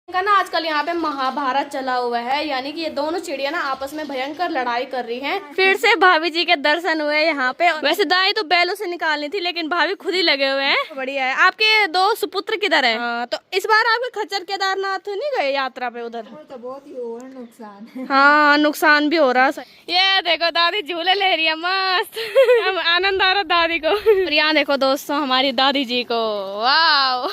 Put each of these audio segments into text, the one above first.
का ना आजकल यहाँ पे महाभारत चला हुआ है, यानी कि ये दोनों चिड़िया ना आपस में भयंकर लड़ाई कर रही हैं। फिर से भाभी जी के दर्शन हुए यहाँ पे। वैसे दाई तो बैलों से निकालनी थी, लेकिन भाभी खुद ही लगे हुए हैं। बढ़िया है। आपके दो सुपुत्र किधर है? तो इस बार आपके खच्चर केदारनाथ नहीं गए यात्रा पे उधर? तो बहुत ही हो रहा नुकसान। हाँ, नुकसान भी हो रहा है। ये देखो दादी झूले ले रही है, मस्त आनंद आ रहा दादी को। और यहाँ देखो दोस्तों हमारी दादी जी को, वाह।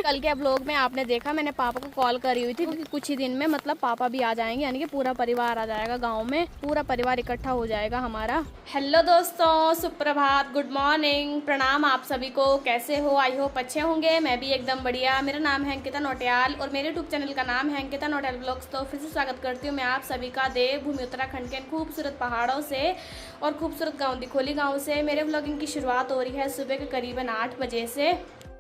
कल के ब्लॉग में आपने देखा मैंने पापा को कॉल करी हुई थी, क्योंकि कुछ ही दिन में मतलब पापा भी आ जाएंगे, यानी कि पूरा परिवार आ जाएगा गांव में, पूरा परिवार इकट्ठा हो जाएगा हमारा। हेलो दोस्तों, सुप्रभात, गुड मॉर्निंग, प्रणाम आप सभी को। कैसे हो? आई होप अच्छे होंगे। मैं भी एकदम बढ़िया। मेरा नाम है अंकिता नौटियाल और मेरे यूट्यूब चैनल का नाम है अंकिता नौटियाल ब्लॉग्स। तो फिर से स्वागत करती हूँ मैं आप सभी का देवभूमि उत्तराखंड के खूबसूरत पहाड़ों से और खूबसूरत गाँव दिखोली गाँव से। मेरे ब्लॉगिंग की शुरुआत हो रही है सुबह के करीबन 8 बजे से।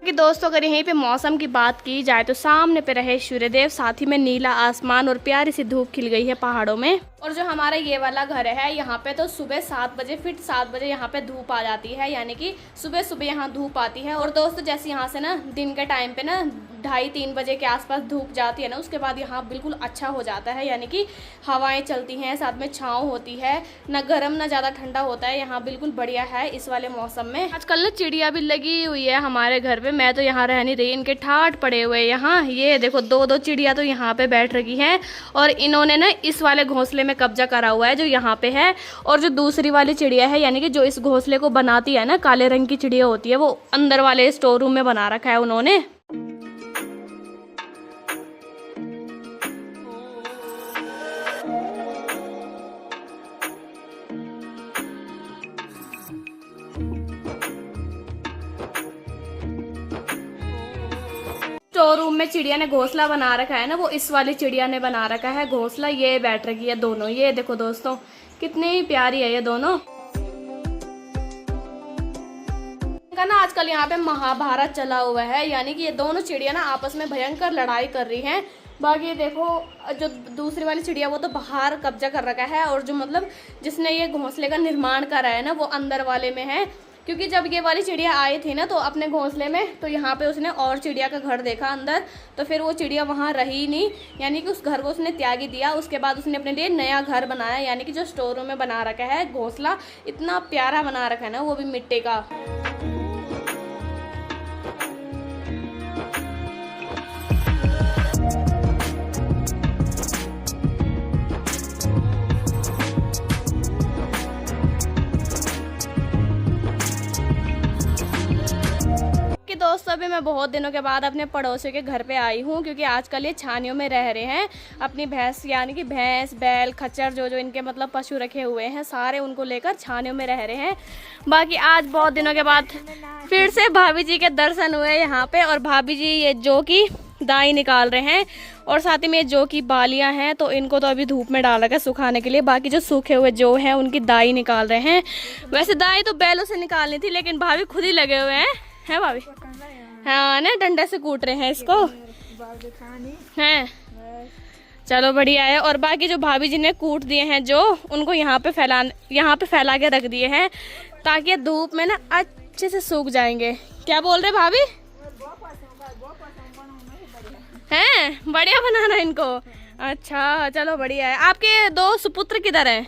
कि दोस्तों अगर यहीं पे मौसम की बात की जाए तो सामने पे रहे सूर्यदेव, साथ ही में नीला आसमान और प्यारी सी धूप खिल गई है पहाड़ों में। और जो हमारा ये वाला घर है यहाँ पे तो सुबह 7 बजे फिर 7 बजे यहाँ पे धूप आ जाती है, यानी कि सुबह सुबह यहाँ धूप आती है। और दोस्तों जैसे यहाँ से ना दिन के टाइम पे ना 2:30-3 बजे के आसपास धूप जाती है ना, उसके बाद यहाँ बिल्कुल अच्छा हो जाता है, यानी कि हवाएं चलती हैं, साथ में छाँव होती है, ना गर्म ना ज़्यादा ठंडा होता है। यहाँ बिल्कुल बढ़िया है इस वाले मौसम में। आजकल ना चिड़िया भी लगी हुई है हमारे घर पे। मैं तो यहाँ रह नहीं रही, इनके ठाट पड़े हुए यहाँ। ये देखो दो चिड़िया तो यहाँ पे बैठ रही हैं और इन्होंने ना इस वाले घोंसले में कब्जा करा हुआ है जो यहाँ पे है। और जो दूसरी वाली चिड़िया है, यानी कि जो इस घोंसले को बनाती है ना, काले रंग की चिड़िया होती है, वो अंदर वाले स्टोर रूम में बना रखा है उन्होंने। स्टोर रूम में चिड़िया ने घोंसला बना रखा है ना, वो इस वाली चिड़िया ने बना रखा है घोंसला। ये बैठ रखी है दोनों। ये देखो दोस्तों कितनी प्यारी है ये दोनों। का ना आजकल यहाँ पे महाभारत चला हुआ है, यानी कि ये दोनों चिड़िया ना आपस में भयंकर लड़ाई कर रही हैं। बाकी ये देखो जो दूसरी वाली चिड़िया वो तो बाहर कब्जा कर रखा है, और जो मतलब जिसने ये घोंसले का निर्माण करा है ना, वो अंदर वाले में है। क्योंकि जब ये वाली चिड़िया आई थी ना तो अपने घोंसले में, तो यहाँ पे उसने और चिड़िया का घर देखा अंदर, तो फिर वो चिड़िया वहाँ रही नहीं, यानी कि उस घर को उसने त्यागी दिया। उसके बाद उसने अपने लिए नया घर बनाया, यानी कि जो स्टोर रूम में बना रखा है घोंसला, इतना प्यारा बना रखा है ना, वो भी मिट्टी का। दोस्तों अभी मैं बहुत दिनों के बाद अपने पड़ोसियों के घर पे आई हूँ, क्योंकि आजकल ये छानियों में रह रहे हैं। अपनी भैंस, यानी कि भैंस, बैल, खच्चर जो इनके मतलब पशु रखे हुए हैं सारे, उनको लेकर छानियों में रह रहे हैं। बाकी आज बहुत दिनों के बाद फिर से भाभी जी के दर्शन हुए यहाँ पे। और भाभी जी ये जो की दाई निकाल रहे हैं, और साथ ही में जो की बालियां हैं तो इनको तो अभी धूप में डाल रखा है सुखाने के लिए। बाकी जो सूखे हुए जो हैं उनकी दाई निकाल रहे हैं। वैसे दाई तो बैलों से निकालनी थी, लेकिन भाभी खुद ही लगे हुए हैं भाभी। हाँ ना, डंडे से कूट रहे हैं इसको हैं। चलो बढ़िया है। और बाकी जो भाभी जी ने कूट दिए हैं जो, उनको यहाँ पे फैला के रख दिए हैं, ताकि धूप में ना अच्छे से सूख जाएंगे। क्या बोल रहे भाभी? हैं बढ़िया बनाना इनको। अच्छा चलो बढ़िया है। आपके दो सुपुत्र किधर हैं?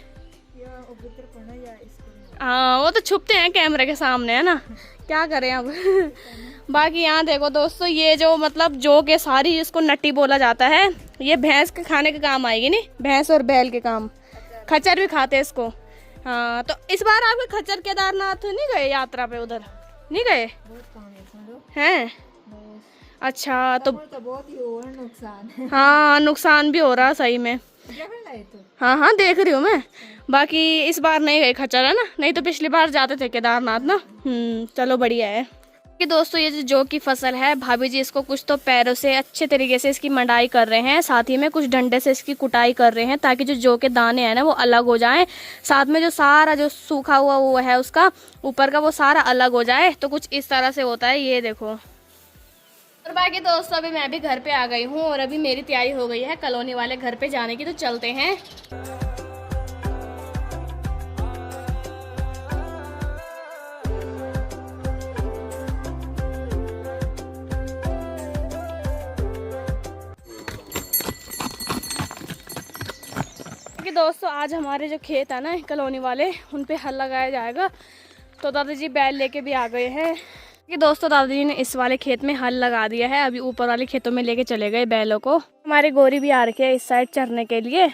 हाँ वो तो छुपते हैं कैमरे के सामने, है ना, क्या करें अब। बाकी यहाँ देखो दोस्तों, ये जो मतलब जो के सारी इसको नट्टी बोला जाता है, ये भैंस के खाने के काम आएगी, नहीं भैंस और बैल के काम। खच्चर भी खाते हैं इसको। हाँ तो इस बार आपके खच्चर केदारनाथ नहीं गए यात्रा पे उधर? नहीं गए हैं? अच्छा तो बहुत ही हो रहा नुकसान। हाँ नुकसान भी हो रहा सही में। हाँ हाँ देख रही हूँ मैं। बाकी इस बार नहीं गए खच्चर, है ना, नहीं तो पिछली बार जाते थे केदारनाथ ना। चलो बढ़िया है। कि दोस्तों ये जो की फसल है, भाभी जी इसको कुछ तो पैरों से अच्छे तरीके से इसकी मंडाई कर रहे हैं, साथ ही में कुछ डंडे से इसकी कुटाई कर रहे हैं, ताकि जो के दाने हैं ना वो अलग हो जाएं। साथ में जो सारा जो सूखा हुआ वो है उसका ऊपर का, वो सारा अलग हो जाए। तो कुछ इस तरह से होता है, ये देखो। और बाकी दोस्तों अभी मैं भी घर पे आ गई हूँ, और अभी मेरी तैयारी हो गई है कॉलोनी वाले घर पे जाने की। तो चलते हैं। कि दोस्तों आज हमारे जो खेत है ना कॉलोनी वाले, उन पे हल लगाया जाएगा। तो दादाजी बैल लेके भी आ गए हैं कि दोस्तों दादाजी ने इस वाले खेत में हल लगा दिया है। अभी ऊपर वाले खेतों में लेके चले गए बैलों को। हमारे गोरी भी आ रखे है इस साइड चरने के लिए।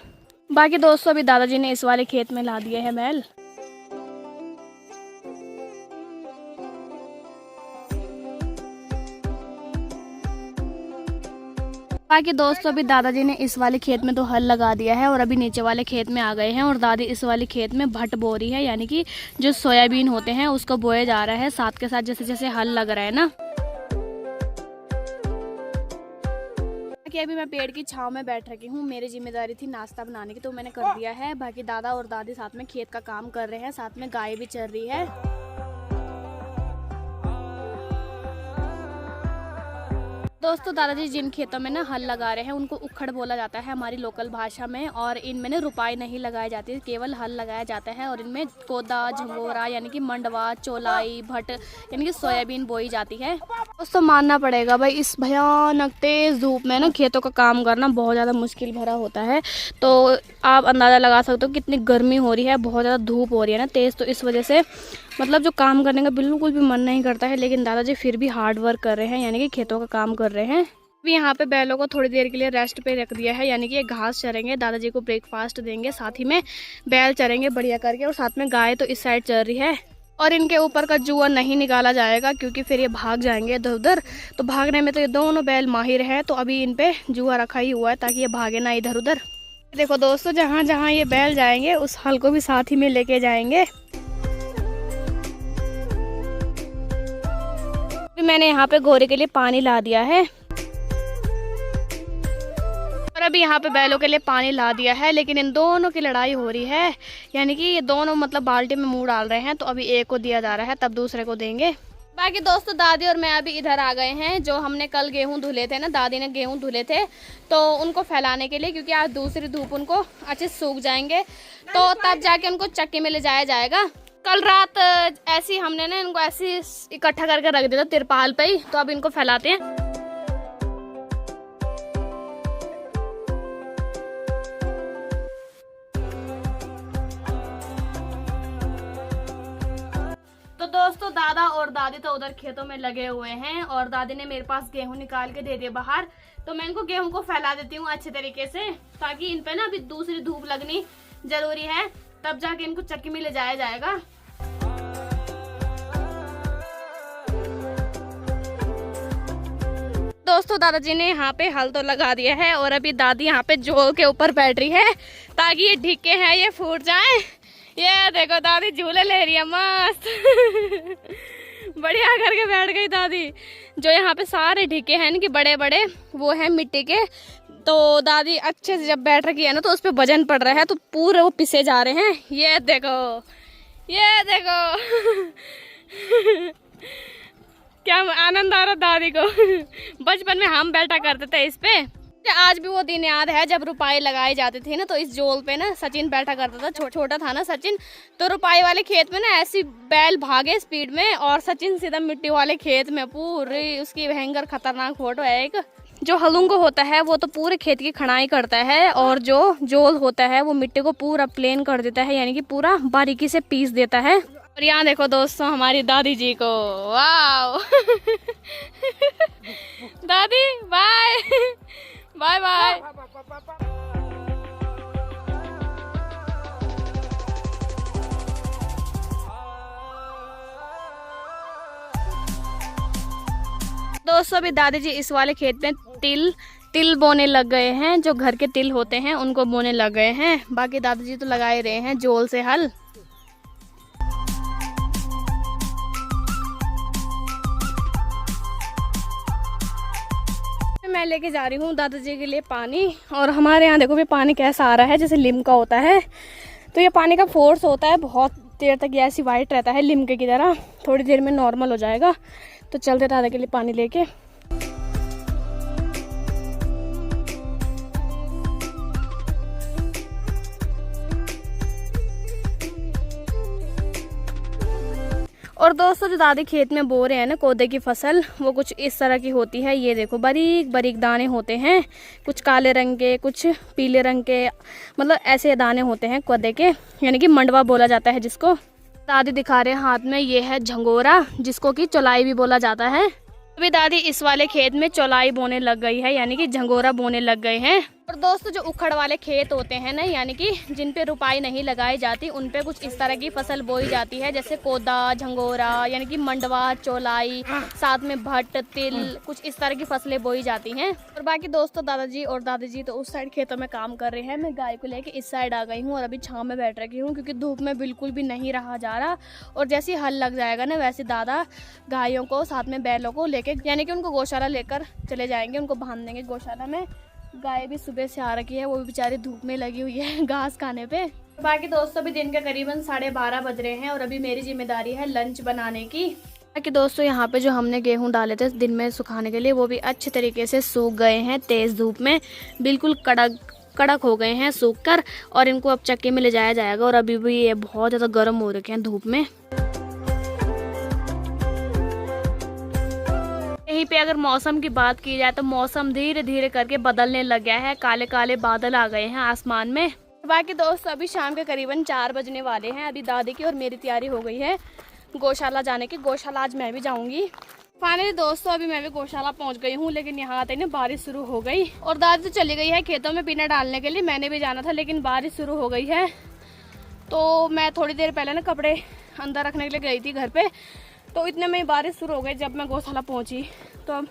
बाकी दोस्तों अभी दादाजी ने इस वाले खेत में ला दिए हैं बैल। बाकी दोस्तों अभी दादाजी ने इस वाले खेत में तो हल लगा दिया है और अभी नीचे वाले खेत में आ गए हैं और दादी इस वाले खेत में भट बो रही है, यानी कि जो सोयाबीन होते हैं उसको बोया जा रहा है साथ के साथ जैसे जैसे हल लग रहा है ना। कि अभी मैं पेड़ की छांव में बैठ रखी हूँ। मेरी जिम्मेदारी थी नाश्ता बनाने की, तो मैंने कर दिया है। बाकी दादा और दादी साथ में खेत का काम कर रहे हैं, साथ में गाय भी चर रही है। दोस्तों दादाजी जिन खेतों में ना हल लगा रहे हैं उनको उखड़ बोला जाता है हमारी लोकल भाषा में, और इनमें ना रुपाई नहीं लगाई जाती, केवल हल लगाया जाता है। और इनमें कोदा, झंगोरा यानी कि मंडवा, चोलाई, भट यानी कि सोयाबीन बोई जाती है। दोस्तों मानना पड़ेगा भाई, इस भयानक तेज धूप में ना खेतों का काम करना बहुत ज़्यादा मुश्किल भरा होता है। तो आप अंदाज़ा लगा सकते हो कितनी गर्मी हो रही है, बहुत ज़्यादा धूप हो रही है ना तेज़, तो इस वजह से मतलब जो काम करने का बिल्कुल भी मन नहीं करता है। लेकिन दादाजी फिर भी हार्ड वर्क कर रहे हैं, यानी कि खेतों का काम कर रहे हैं। अभी यहाँ पे बैलों को थोड़ी देर के लिए रेस्ट पे रख दिया है, यानी कि ये घास चरेंगे, दादाजी को ब्रेकफास्ट देंगे, साथ ही में बैल चरेंगे बढ़िया करके, और साथ में गाय तो इस साइड चर रही है। और इनके ऊपर का जुआ नहीं निकाला जाएगा क्योंकि फिर ये भाग जाएंगे इधर उधर। तो भागने में तो ये दोनों बैल माहिर हैं, तो अभी इन पे जुआ रखा ही हुआ है ताकि ये भागे ना इधर उधर। देखो दोस्तों जहाँ जहाँ ये बैल जाएंगे उस हल को भी साथ ही में लेके जाएंगे। मैंने यहाँ पे गोरे के लिए पानी ला दिया है और अभी यहाँ पे बैलों के लिए पानी ला दिया है, लेकिन इन दोनों की लड़ाई हो रही है, यानी कि ये दोनों मतलब बाल्टी में मुंह डाल रहे हैं। तो अभी एक को दिया जा रहा है, तब दूसरे को देंगे। बाकी दोस्तों दादी और मैं अभी इधर आ गए हैं। जो हमने कल गेहूं धुले थे ना, दादी ने गेहूं धुले थे, तो उनको फैलाने के लिए, क्योंकि आज दूसरी धूप उनको अच्छे सूख जाएंगे, तो तब जाके उनको चक्की में ले जाया जाएगा। कल रात ऐसी हमने ना इनको ऐसी इकट्ठा करके रख दिया था तिरपाल पे ही, तो अब इनको फैलाते हैं। तो दोस्तों दादा और दादी तो उधर खेतों में लगे हुए हैं और दादी ने मेरे पास गेहूं निकाल के दे दिया बाहर। तो मैं इनको गेहूं को फैला देती हूँ अच्छे तरीके से, ताकि इन पे ना अभी दूसरी धूप लगनी जरूरी है, तब जाके इनको चक्की में ले जाया जाएगा। दोस्तों दादाजी ने यहाँ पे हल तो लगा दिया है और अभी दादी यहाँ पे जोल के ऊपर बैठ रही है ताकि ये ढिक्के हैं ये फूट जाएं। ये देखो दादी झूले ले रही है मस्त बढ़िया करके बैठ गई दादी। जो यहाँ पे सारे ढिक्के हैं कि बड़े बड़े वो हैं मिट्टी के, तो दादी अच्छे से जब बैठ रखी है ना तो उस पर वजन पड़ रहा है, तो पूरे वो पिसे जा रहे हैं। ये देखो ये देखो क्या आनंद आ रहा दादी को बचपन में हम बैठा करते थे इस पे। आज भी वो दिन याद है जब रुपाई लगाई जाती थी ना, तो इस जोल पे ना सचिन बैठा करता था। छोटा था ना सचिन, तो रुपाई वाले खेत में ना ऐसी बैल भागे स्पीड में और सचिन सीधा मिट्टी वाले खेत में। पूरी उसकी भयंकर खतरनाक फोटो है एक। जो हलुंगो होता है वो तो पूरे खेत की खड़ाई करता है, और जो जोल होता है वो मिट्टी को पूरा प्लेन कर देता है, यानी कि पूरा बारीकी से पीस देता है। और यहाँ देखो दोस्तों हमारी दादी जी को, वाओ दादी बाय बाय बाय। दोस्तों अभी दादी जी इस वाले खेत में तिल बोने लग गए हैं। जो घर के तिल होते हैं उनको बोने लग गए हैं। बाकी दादी जी तो लगाए रहे हैं जोल से हल। मैं लेके जा रही हूँ दादाजी के लिए पानी, और हमारे यहाँ देखो भी पानी कैसा आ रहा है, जैसे लिम का होता है। तो ये पानी का फोर्स होता है, बहुत देर तक ये ऐसी वाइट रहता है लिमके की तरह, थोड़ी देर में नॉर्मल हो जाएगा। तो चलते दादा के लिए पानी लेके। और दोस्तों जो दादी खेत में बो रहे हैं ना कोदे की फसल, वो कुछ इस तरह की होती है। ये देखो बारीक बारीक दाने होते हैं, कुछ काले रंग के कुछ पीले रंग के, मतलब ऐसे दाने होते हैं कोदे के, यानी कि मंडवा बोला जाता है जिसको। दादी दिखा रहे हैं हाथ में, ये है झंगोरा, जिसको कि चौलाई भी बोला जाता है। अभी दादी इस वाले खेत में चौलाई बोने लग गई है, यानी कि झंगोरा बोने लग गए हैं। और दोस्तों जो उखड़ वाले खेत होते हैं ना, यानी कि जिन पे रुपाई नहीं लगाई जाती, उन पे कुछ इस तरह की फसल बोई जाती है, जैसे कोदा, झंगोरा, यानी कि मंडवा, चौलाई, साथ में भट्ट, तिल, कुछ इस तरह की फसलें बोई जाती हैं। और बाकी दोस्तों दादाजी और दादी जी तो उस साइड खेतों में काम कर रहे हैं। मैं गाय को लेके इस साइड आ गई हूँ और अभी छाँव में बैठ रखी हूँ, क्योंकि धूप में बिल्कुल भी नहीं रहा जा रहा। और जैसे हल लग जाएगा ना, वैसे दादा गायों को साथ में बैलों को लेके, यानी कि उनको गौशाला लेकर चले जाएंगे, उनको बांध देंगे गौशाला में। गाय भी सुबह से आ रखी है, वो भी बेचारी धूप में लगी हुई है घास खाने पे। बाकी दोस्तों अभी दिन के करीबन 12:30 बज रहे हैं और अभी मेरी जिम्मेदारी है लंच बनाने की। बाकी दोस्तों यहाँ पे जो हमने गेहूं डाले थे दिन में सुखाने के लिए, वो भी अच्छे तरीके से सूख गए हैं तेज़ धूप में, बिल्कुल कड़क हो गए हैं सूख कर। और इनको अब चक्के में ले जाया जाएगा। और अभी भी ये बहुत ज़्यादा गर्म हो रखे हैं धूप में। यहीं पे अगर मौसम की बात की जाए तो मौसम धीरे धीरे करके बदलने लग गया है, काले काले बादल आ गए हैं आसमान में। बाकी दोस्त अभी शाम के करीबन 4 बजने वाले हैं। अभी दादी की और मेरी तैयारी हो गई है गौशाला जाने की। गौशाला आज मैं भी जाऊंगी। फाइनली दोस्तों अभी मैं भी गौशाला पहुंच गई हूँ, लेकिन यहाँ आते ही ना बारिश शुरू हो गई और दादी तो चली गई है खेतों में पीना डालने के लिए। मैंने भी जाना था, लेकिन बारिश शुरू हो गई है। तो मैं थोड़ी देर पहले ना कपड़े अंदर रखने के लिए गई थी घर पे, तो इतने में बारिश शुरू हो गई। जब मैं गौशाला पहुंची तो अब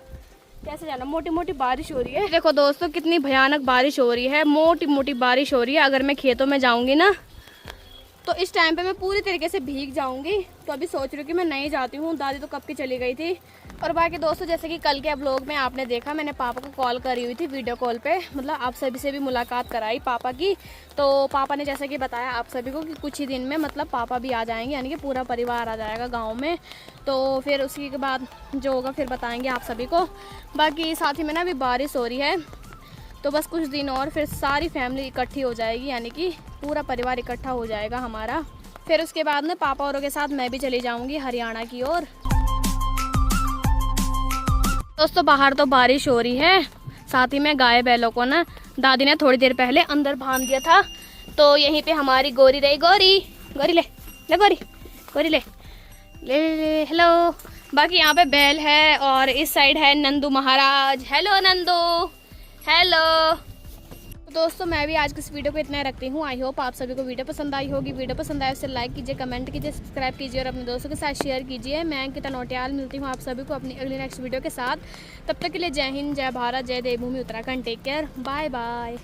कैसे जाना, मोटी मोटी बारिश हो रही है। देखो दोस्तों कितनी भयानक बारिश हो रही है, मोटी मोटी बारिश हो रही है। अगर मैं खेतों में जाऊंगी ना तो इस टाइम पे मैं पूरी तरीके से भीग जाऊंगी। तो अभी सोच रही हूँ कि मैं नहीं जाती हूँ, दादी तो कब की चली गई थी। और बाकी दोस्तों जैसे कि कल के व्लॉग में आपने देखा, मैंने पापा को कॉल करी हुई थी वीडियो कॉल पे, मतलब आप सभी से भी मुलाकात कराई पापा की। तो पापा ने जैसे कि बताया आप सभी को कि कुछ ही दिन में मतलब पापा भी आ जाएंगे, यानी कि पूरा परिवार आ जाएगा गाँव में। तो फिर उसी के बाद जो होगा फिर बताएंगे आप सभी को। बाकी साथ ही में ना अभी बारिश हो रही है, तो बस कुछ दिन और फिर सारी फैमिली इकट्ठी हो जाएगी, यानी कि पूरा परिवार इकट्ठा हो जाएगा हमारा। फिर उसके बाद में पापा औरों के साथ मैं भी चली जाऊंगी हरियाणा की ओर। दोस्तों बाहर तो बारिश हो रही है, साथ ही में गाय बैलों को ना दादी ने थोड़ी देर पहले अंदर बांध दिया था। तो यहीं पे हमारी गोरी रही, गोरी गोरी ले ले गोरी गोरी ले ले ले हेलो। बाकी यहाँ पे बैल है और इस साइड है नंदू महाराज। Hello Nandu, hello. तो दोस्तों मैं भी आज की इस वीडियो को इतना रखती हूँ। आई होप आप सभी को वीडियो पसंद आई होगी। वीडियो पसंद आए उसे लाइक कीजिए, कमेंट कीजिए, सब्सक्राइब कीजिए और अपने दोस्तों के साथ शेयर कीजिए। मैं अंकिता नौटियाल मिलती हूँ आप सभी को अपनी अगली नेक्स्ट वीडियो के साथ। तब तक के लिए जय हिंद, जय भारत, जय Devbhoomi Uttarakhand. Take care, bye bye.